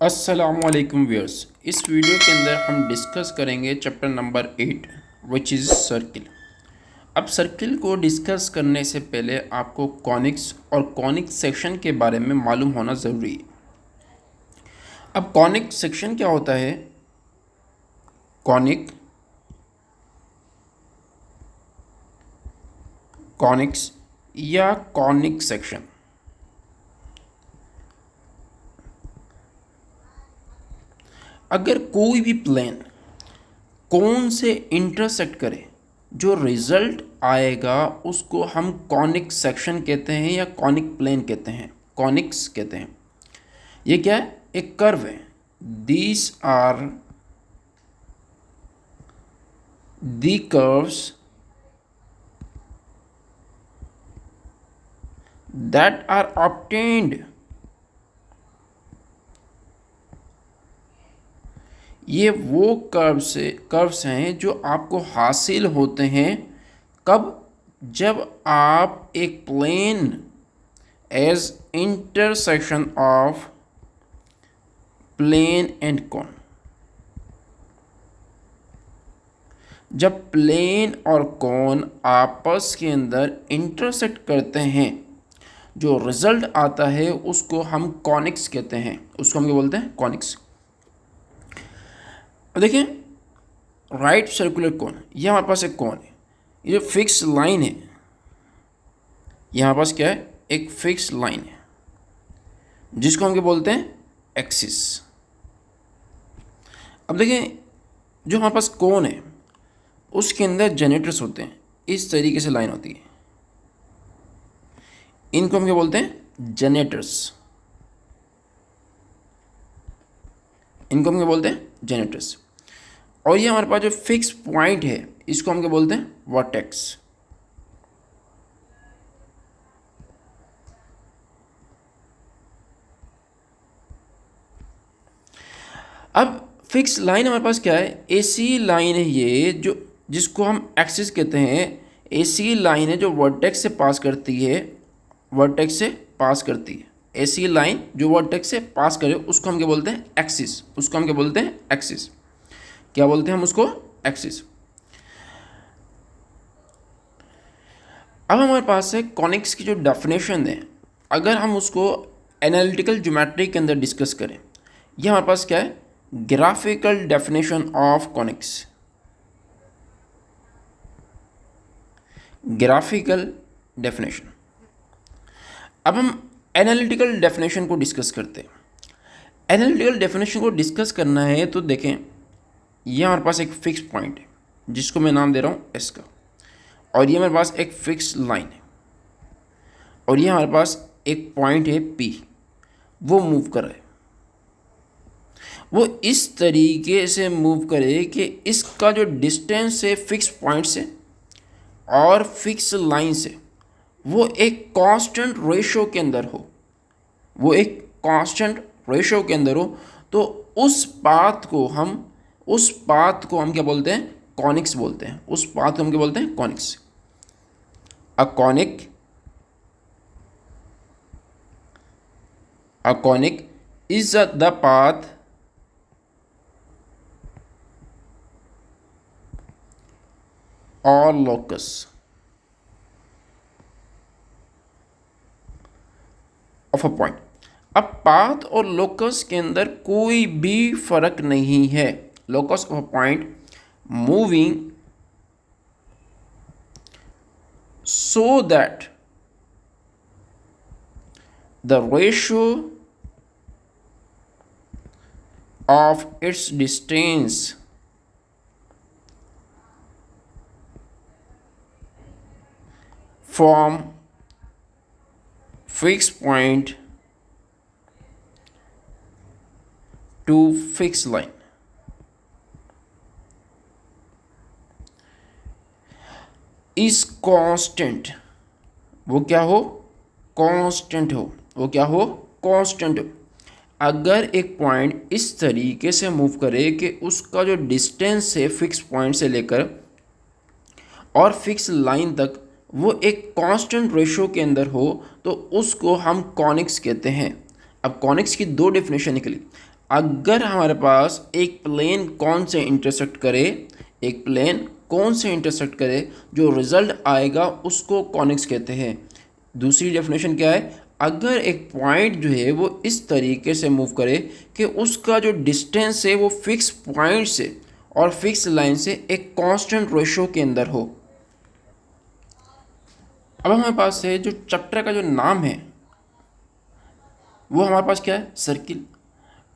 अस्सलामुअलैकुम व्यूअर्स। इस वीडियो के अंदर हम डिस्कस करेंगे chapter number 8 which is circle. अब सर्किल को डिस्कस करने से पहले आपको कॉनिक्स और कॉनिक सेक्शन के बारे में मालूम होना ज़रूरी है। अब कॉनिक सेक्शन क्या होता है? कॉनिक कॉनिक्स या कॉनिक सेक्शन अगर कोई भी प्लेन कौन से इंटरसेक्ट करे, जो रिजल्ट आएगा उसको हम कॉनिक सेक्शन कहते हैं या कॉनिक प्लेन कहते हैं, कॉनिक्स कहते हैं। ये क्या है? एक कर्व है। These are the curves that are obtained, ये वो कर्व्स हैं जो आपको हासिल होते हैं कब? जब आप एक plane as intersection of plane and cone, जब प्लेन और कॉन आपस के अंदर इंटरसेक्ट करते हैं, जो रिजल्ट आता है उसको हम कॉनिक्स कहते हैं। उसको हम क्या बोलते हैं? कॉनिक्स। अब देखिए, राइट सर्कुलर कोन, ये हमारे पास एक कोन है। ये जो फिक्स लाइन है, ये हमारे पास क्या है? एक फिक्स लाइन है जिसको हम क्या बोलते हैं? एक्सिस। अब देखिए, जो हमारे पास कोन है उसके अंदर जनरेटर्स होते हैं, इस तरीके से लाइन होती है, इनको हम क्या बोलते हैं? जनरेटर्स। इनको हम क्या बोलते हैं? जनरेटर्स। और ये हमारे पास जो फिक्स पॉइंट है इसको हम क्या बोलते हैं? वर्टेक्स। अब फिक्स लाइन हमारे पास क्या है? एसी लाइन है ये, जो जिसको हम एक्सिस कहते हैं। एसी लाइन है जो वर्टेक्स से पास करती है, वर्टेक्स से पास करती है। एसी लाइन जो वर्टेक्स से पास करे उसको हम क्या बोलते हैं? एक्सिस। उसको हम क्या बोलते हैं? एक्सिस। क्या बोलते हैं हम उसको? एक्सिस। अब हमारे पास है कॉनिक्स की जो डेफिनेशन है, अगर हम उसको एनालिटिकल ज्योमेट्री के अंदर डिस्कस करें, ये हमारे पास क्या है? Graphical definition of conics. Graphical definition. अब हम एनालिटिकल डेफिनेशन को डिस्कस करते हैं। एनालिटिकल डेफिनेशन को डिस्कस करना है तो देखें, ये हमारे पास एक फिक्स पॉइंट है जिसको मैं नाम दे रहा हूँ एस का, और ये हमारे पास एक फिक्स लाइन है, और ये हमारे पास एक पॉइंट है पी, वो मूव कर रहा है। वो इस तरीके से मूव करे कि इसका जो डिस्टेंस है फिक्स पॉइंट से और फिक्स लाइन से, वो एक कांस्टेंट रेशो के अंदर हो, वो एक कांस्टेंट रेशो के अंदर हो, तो उस पाथ को हम क्या बोलते हैं? कॉनिक्स बोलते हैं। उस पाथ को हम क्या बोलते हैं? Conics. A conic is the path और लोकस ऑफ अ पॉइंट। अब पाथ और लोकस के अंदर कोई भी फर्क नहीं है। Locus of a point moving so that the ratio of its distance from fixed point to fixed line is constant। वो क्या हो? कांस्टेंट हो। वो क्या हो? कांस्टेंट हो। अगर एक पॉइंट इस तरीके से मूव करे कि उसका जो डिस्टेंस है फिक्स पॉइंट से लेकर और फिक्स लाइन तक वो एक कांस्टेंट रेशो के अंदर हो, तो उसको हम कॉनिक्स कहते हैं। अब कॉनिक्स की दो डेफिनेशन निकली। अगर हमारे पास एक प्लेन कौन से इंटरसेक्ट करे, एक प्लेन कौन से इंटरसेक्ट करे, जो रिजल्ट आएगा उसको कॉनिक्स कहते हैं। दूसरी डेफिनेशन क्या है, अगर एक पॉइंट जो है वो इस तरीके से मूव करे कि उसका जो डिस्टेंस है वो फिक्स पॉइंट से और फिक्स लाइन से एक कांस्टेंट रेशो के अंदर हो। अब हमारे पास है जो चैप्टर का जो नाम है वो हमारे पास क्या है, सर्किल।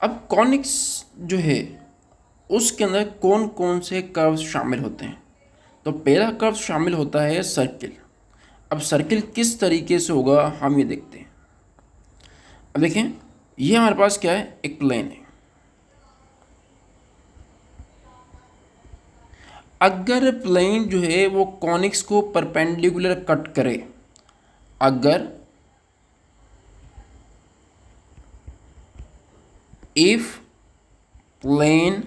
अब कॉनिक्स जो है उसके अंदर कौन कौन से कर्व्स शामिल होते हैं, तो पहला कर्व शामिल होता है सर्किल। अब सर्किल किस तरीके से होगा हम ये देखते हैं। अब देखें, ये हमारे पास क्या है, एक प्लेन है। अगर प्लेन जो है वो कॉनिक्स को परपेंडिकुलर कट करे, अगर इफ प्लेन,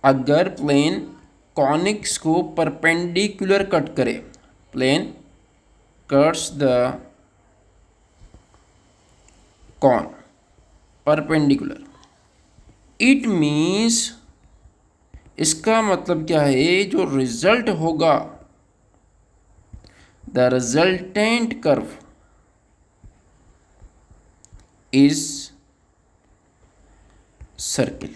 अगर प्लेन कॉनिक्स को परपेंडिकुलर कट करे, plane cuts the cone perpendicular, it means, इसका मतलब क्या है, जो रिजल्ट होगा, the resultant curve is circle.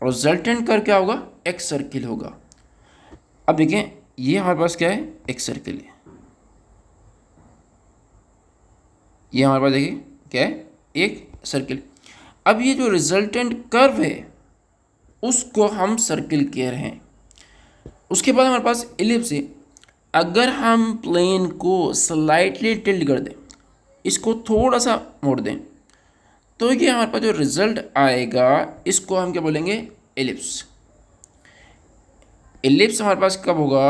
Resultant curve क्या होगा, एक सर्किल होगा। अब देखें, ये हमारे पास क्या है, एक सर्किल है। ये हमारे पास देखिए क्या है, एक सर्किल। अब ये जो रिजल्टेंट कर्व है उसको हम सर्किल कह रहे हैं। उसके बाद हमारे पास एलिप्स है। अगर हम प्लेन को स्लाइटली टिल्ट कर दें, इसको थोड़ा सा मोड़ दें, तो ये हमारे पास जो रिजल्ट आएगा इसको हम क्या बोलेंगे, एलिप्स। एलिप्स हमारे पास कब होगा,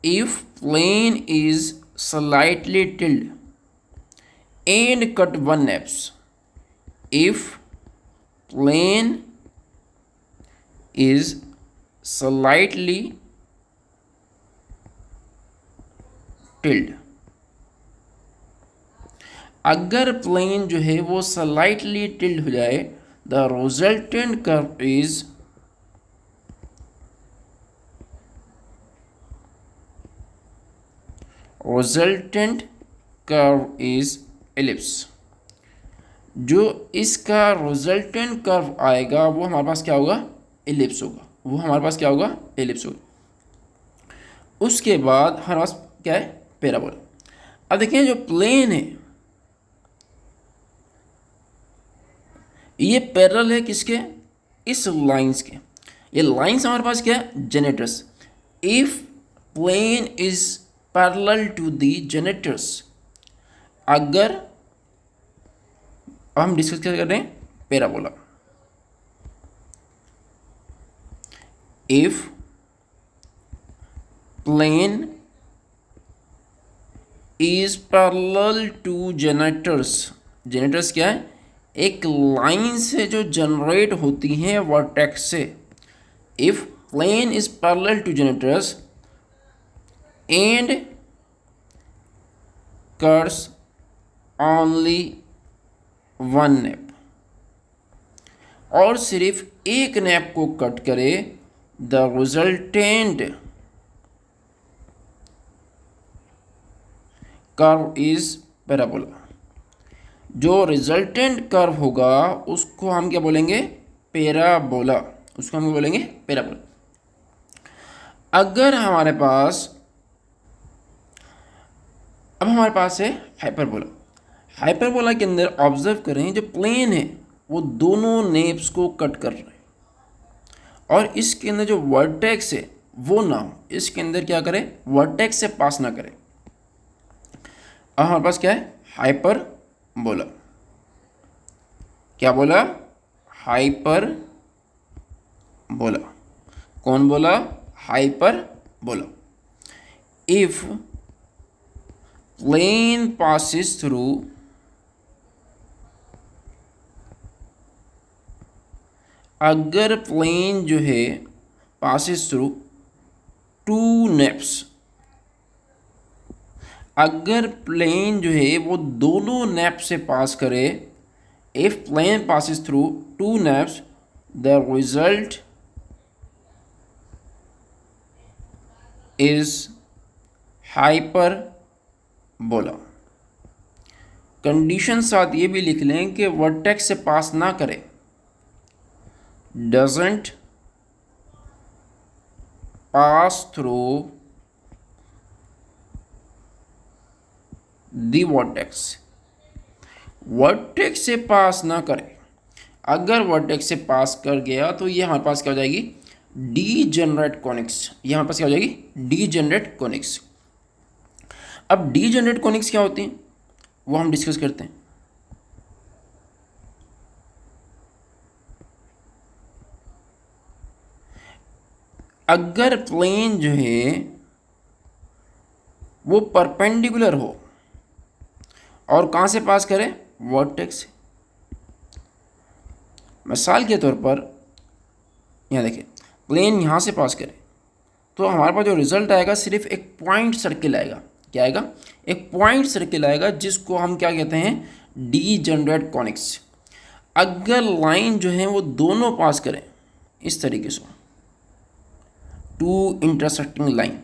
if plane is slightly tilt and cut one ellipse, if plane is slightly tilted, अगर प्लेन जो है वो स्लाइटली टिल्ट हो जाए, the resultant curve is ellipse. जो इसका रिजल्टेंट कर्व आएगा वो हमारे पास क्या होगा, एलिप्स होगा। वो हमारे पास क्या होगा, एलिप्स होगा। उसके बाद हमारे पास क्या है, पैराबोला। अब देखिए, जो प्लेन है ये पैरेलल है किसके, इस लाइंस के। ये लाइंस हमारे पास क्या है, generators. If plane is parallel to the generators, अगर हम डिस्कस क्या कर रहे हैं, parabola. If plane is parallel to generators, generators क्या है, एक लाइन से जो जनरेट होती हैं वर्टेक्स से। If plane is parallel to generators and curves only one nap, और सिर्फ एक नैप को कट करे, the resultant curve is parabola. जो रिजल्टेंट कर्व होगा उसको हम क्या बोलेंगे, पैराबोला। उसको हम क्या बोलेंगे, पैराबोला। अगर हमारे पास, अब हमारे पास है हाइपरबोला। हाइपरबोला के अंदर ऑब्जर्व करें, जो प्लेन है वो दोनों नेप्स को कट कर रहे हैं, और इसके अंदर जो वर्टेक्स है वो ना हो, इसके अंदर क्या करे, वर्टेक्स से पास ना करे। अब हमारे पास क्या है, हाइपरबोला। क्या बोला, हाइपरबोला। कौन बोला, hyperbola. If plane passes through अगर प्लेन जो है passes थ्रू टू नेप्स, अगर प्लेन जो है वो दोनों नैप से पास करे, if plane passes through two naps, the result is hyperbola. Condition साथ ये भी लिख लें कि वर्टेक्स से पास ना करे, doesn't pass through the vertex, vertex से पास ना करे। अगर वर्टेक्स से पास कर गया तो ये हमारे पास क्या हो जाएगी, डीजेनरेट कॉनिक्स। ये हमारे पास क्या हो जाएगी, डीजेनरेट कॉनिक्स। अब डीजेनरेट कॉनिक्स क्या होती हैं वो हम डिस्कस करते हैं। अगर प्लेन जो है वो परपेंडिकुलर हो और कहाँ से पास करें, वर्टेक्स से। मिसाल के तौर पर यहाँ देखिए, प्लेन यहाँ से पास करे तो हमारे पास जो रिजल्ट आएगा सिर्फ एक पॉइंट सर्किल आएगा। क्या आएगा, एक पॉइंट सर्किल आएगा जिसको हम क्या कहते हैं, डीजेनरेट कॉनिक्स। अगर लाइन जो है वो दोनों पास करें इस तरीके से, टू इंटरसेक्टिंग लाइन,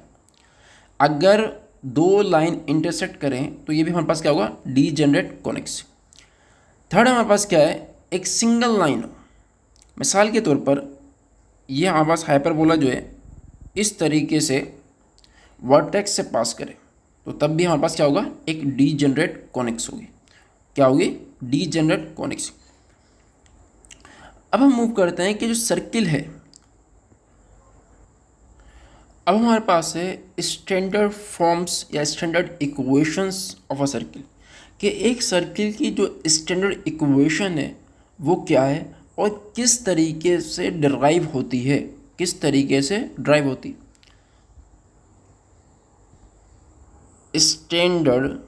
अगर दो लाइन इंटरसेक्ट करें तो ये भी हमारे पास क्या होगा, डीजेनरेट कॉनिक्स। थर्ड हमारे पास क्या है, एक सिंगल लाइन हो। मिसाल के तौर पर ये हमारे पास हाइपरबोला जो है इस तरीके से वर्टेक्स से पास करे तो तब भी हमारे पास क्या होगा, एक डीजेनरेट कॉनिक्स होगी। क्या होगी, डीजेनरेट कॉनिक्स। अब हम मूव करते हैं कि जो सर्किल है, अब हमारे पास है स्टैंडर्ड फॉर्म्स या standard equations of a circle, कि एक सर्किल की जो स्टैंडर्ड इक्वेशन है वो क्या है और किस तरीके से डिराइव होती है, किस तरीके से ड्राइव होती है। Standard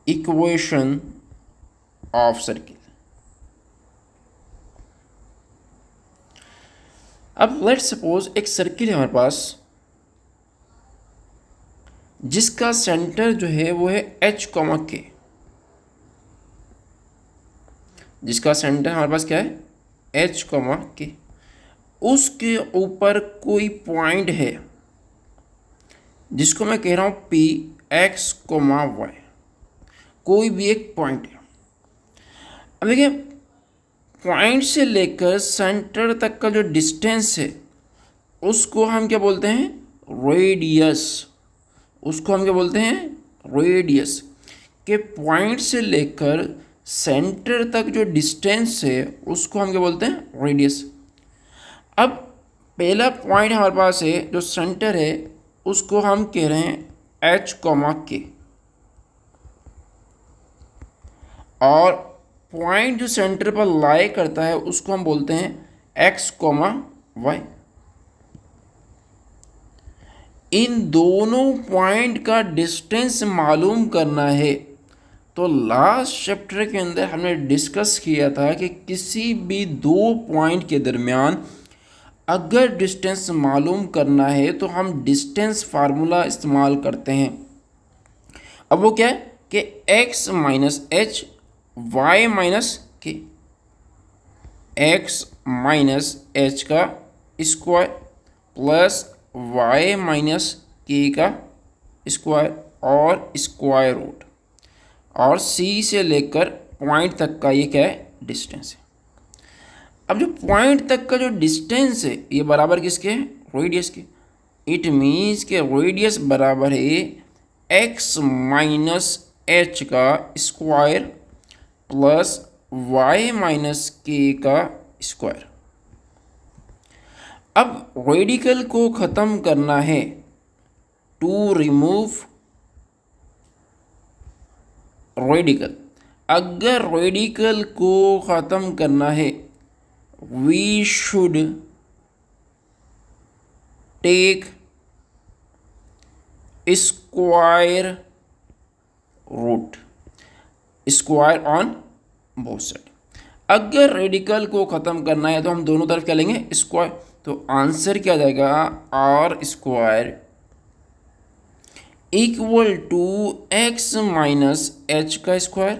equation of circle. अब लेट्स सपोज एक सर्किल है हमारे पास जिसका सेंटर जो है वो है H, K, जिसका सेंटर हमारे पास क्या है, H, K। उसके ऊपर कोई पॉइंट है जिसको मैं कह रहा हूँ P, X, Y, कोई भी एक पॉइंट है। अब देखिए, पॉइंट से लेकर सेंटर तक का जो डिस्टेंस है उसको हम क्या बोलते हैं, रेडियस। उसको हम क्या बोलते हैं, रेडियस। के पॉइंट से लेकर सेंटर तक जो डिस्टेंस है उसको हम क्या बोलते हैं, रेडियस। अब पहला पॉइंट हमारे पास है जो सेंटर है उसको हम कह रहे हैं H, K, और पॉइंट जो सेंटर पर लाई करता है उसको हम बोलते हैं X, Y। इन दोनों पॉइंट का डिस्टेंस मालूम करना है। तो लास्ट चैप्टर के अंदर हमने डिस्कस किया था कि किसी भी दो पॉइंट के दरमियान अगर डिस्टेंस मालूम करना है तो हम डिस्टेंस फार्मूला इस्तेमाल करते हैं। अब वो क्या है कि x minus H, Y minus K, X minus H का square plus Y minus K का स्क्वायर और स्क्वायर रूट, और सी से लेकर पॉइंट तक का ये क्या है, डिस्टेंस है। अब जो पॉइंट तक का जो डिस्टेंस है ये बराबर किसके है, रेडियस के। इट मीन्स के रेडियस बराबर है एक्स माइनस एच का square plus Y minus K का स्क्वायर। अब रेडिकल को ख़त्म करना है, टू रिमूव रेडिकल। अगर रेडिकल को ख़त्म करना है we should take square root, square on both side। अगर रेडिकल को ख़त्म करना है तो हम दोनों तरफ क्या लेंगे, स्क्वायर। तो आंसर क्या जाएगा, R square equal to X minus H का square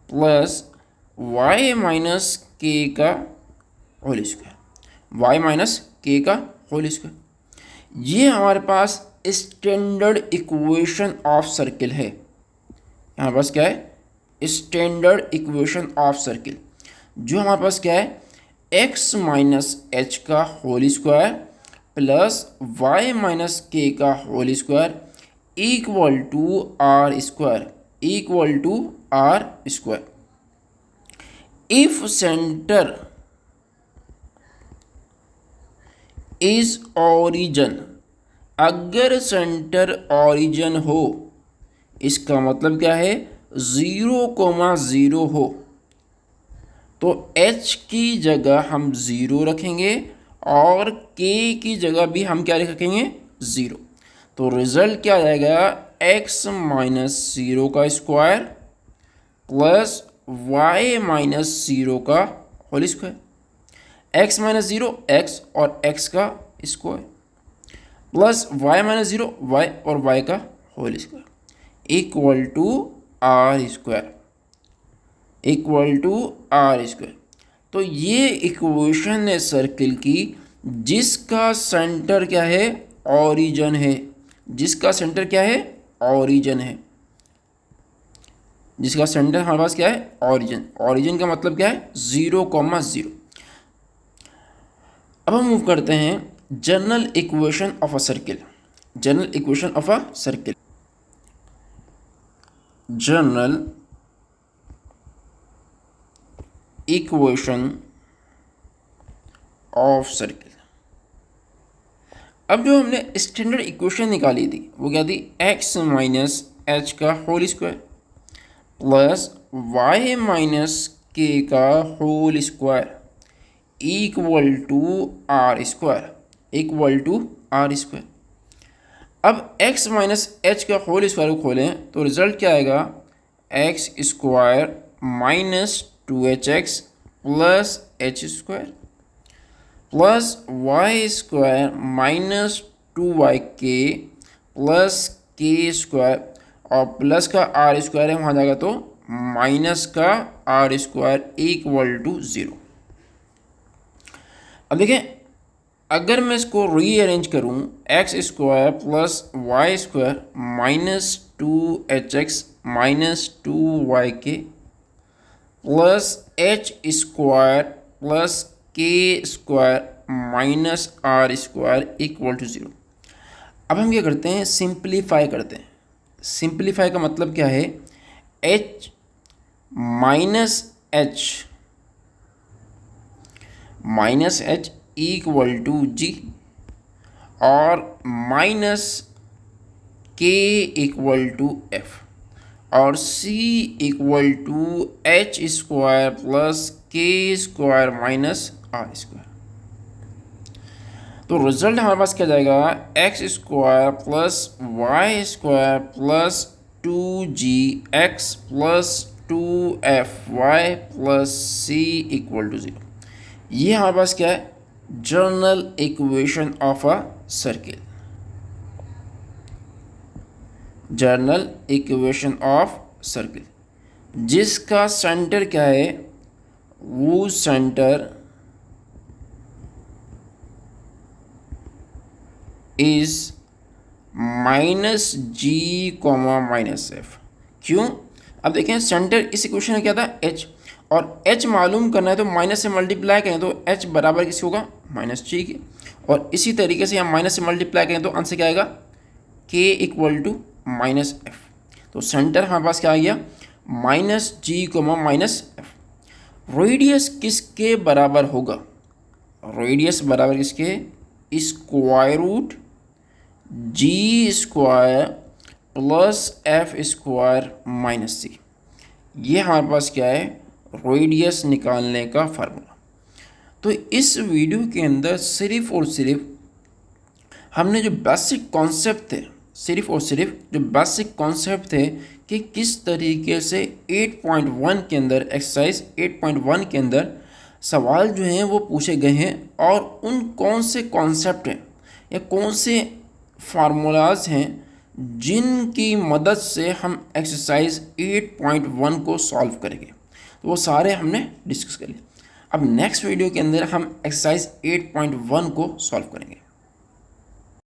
plus Y minus K का whole square, Y minus K का होल स्क्वायर। ये हमारे पास स्टैंडर्ड इक्वेशन ऑफ सर्किल है। यहाँ पास क्या है? स्टैंडर्ड इक्वेशन ऑफ सर्किल, जो हमारे पास क्या है? एक्स माइनस एच का whole square plus Y minus K का whole square equal to R square, equal to R square. If centre is origin, अगर सेंटर ओरिजिन हो, इसका मतलब क्या है? 0,0 हो, तो h की जगह हम 0 रखेंगे और k की जगह भी हम क्या रखेंगे? 0। तो रिजल्ट क्या आ जाएगा? x माइनस 0 का स्क्वायर प्लस y माइनस 0 का whole square. x minus 0 x और x का square plus y minus 0 y और y का whole square equal to R square, equal to R square. तो ये इक्वेशन है सर्किल की जिसका सेंटर क्या है? ओरिजिन है। जिसका सेंटर क्या है? ओरिजिन है। जिसका सेंटर हमारे पास क्या है? ओरिजिन। ओरिजिन का मतलब क्या है? 0,0। अब हम मूव करते हैं general equation of a circle. General equation of a circle, general equation of circle. अब जो हमने स्टैंडर्ड इक्वेशन निकाली थी वो क्या थी? एक्स माइनस एच का whole square plus Y minus K का whole square equal to R square, equal to R square. अब x माइनस एच का होल स्क्वायर को खोलें तो रिजल्ट क्या आएगा? X square minus 2hx plus H square plus Y square minus 2yk plus के square, और प्लस का आर स्क्वायर है वहाँ जाएगा तो माइनस का आर स्क्वायर इक्वल टू 0। अब देखें, अगर मैं इसको रीअरेंज करूं, x square plus Y square minus 2hx minus 2yk plus H square plus के square minus r square equal to 0। अब हम क्या करते हैं? सिंप्लीफाई करते हैं। सिंप्लीफाई का मतलब क्या है? h minus h equal to g और minus k equal to f और c equal to h square plus के स्क्वायर माइनस आर स्क्वायर। तो रिजल्ट हमारे पास क्या जाएगा? X square plus Y square plus 2gx plus 2fy plus c equal to 0। ये हमारे पास क्या है? General equation of a circle, general equation of circle, जिसका सेंटर क्या है? वो centre is minus ji comma minus F. क्यों? अब देखें, सेंटर इस इक्वेशन में क्या था? एच, और h मालूम करना है तो माइनस से मल्टीप्लाई करें तो h बराबर किसी होगा? माइनस जी के। और इसी तरीके से हम माइनस से मल्टीप्लाई करें तो आंसर क्या आएगा? k equal to minus f. तो सेंटर हमारे पास क्या आ गया? Minus g comma minus f. Radius किसके बराबर होगा? रेडियस बराबर किसके? Square root g square plus f square minus c. ये हमारे पास क्या है? रेडियस निकालने का फार्मूला। तो इस वीडियो के अंदर सिर्फ और सिर्फ हमने जो बेसिक कॉन्सेप्ट थे, सिर्फ और सिर्फ जो बेसिक कॉन्सेप्ट थे कि किस तरीके से 8.1 के अंदर, एक्सरसाइज 8.1 के अंदर सवाल जो हैं वो पूछे गए हैं और उन कौन से कॉन्सेप्ट हैं या कौन से फार्मूलाज हैं जिनकी मदद से हम एक्सरसाइज 8.1 को सॉल्व करेंगे। तो वो सारे हमने डिस्कस कर लिए। अब नेक्स्ट वीडियो के अंदर हम एक्सरसाइज 8.1 को सॉल्व करेंगे।